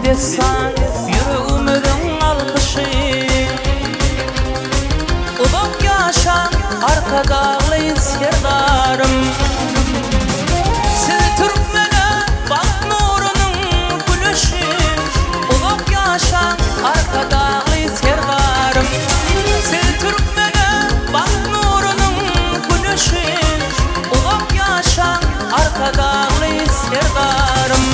dessan yüreğimizin alkışı. Ulak yaşan arka dağlı serdarım. Siz Türkmene bak nurunun gülüşü. Ulak yaşan arka dağlı serdarım. Siz Türkmene bak nurunun gülüşü. Ulak yaşan arka dağlı serdarım.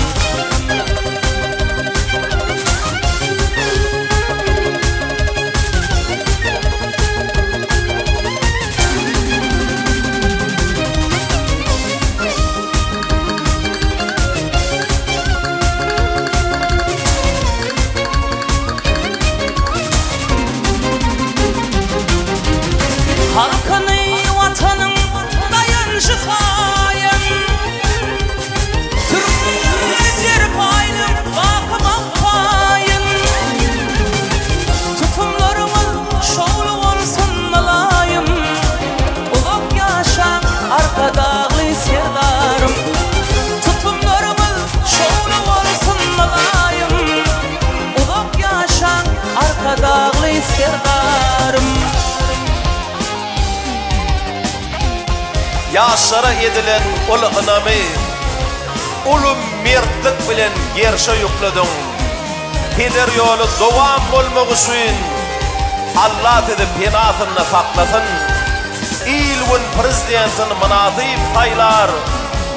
Halkını vatanın dayancı sayın. Türk'ün serpayını bakmak payın. Tutumlarımız şoğlu olsun alayım. Ulak yaşan arka dağlı serdarım. Tutumlarımız şoğlu olsun alayım. Ulak yaşan arka dağlı serdarım. Yaşara edilen ol anamı ulum mertlik bilen gerşe yükledin. Peder yolu devam bolmak üçün Allah dedi penatını saklasın. İlwin prezidentin münasip saylar,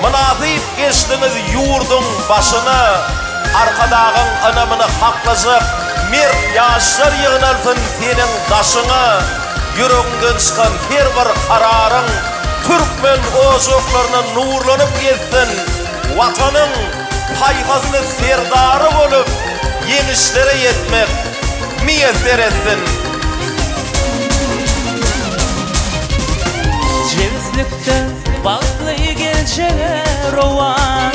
münasip geçtiniz yurdun başını. Arkadağın anamını haklasıp mert yaşlar yığınalsın senin daşını. Yüreğinden çıkan her bir kararın Türkmen ozoklarına nurlanıp gelsin. Vatanın payhasını serdarı olup yenişlere yetmek müyesser etsin. Cevizlikte baklı geceler ovan.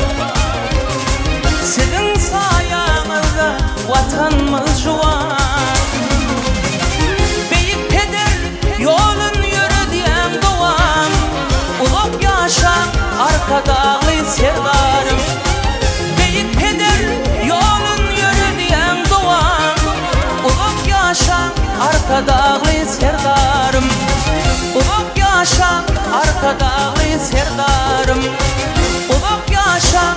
Sizin sayanızda vatanımız juvan. Beyik peder yolun yürü diyen doğan. Ulak yaşan arka dağlı serdarım. Beyik peder yolun yürü diyen doğan. Ulak yaşan arka dağlı serdarım. Ulak yaşan arka dağlı serdarım. Ulak yaşan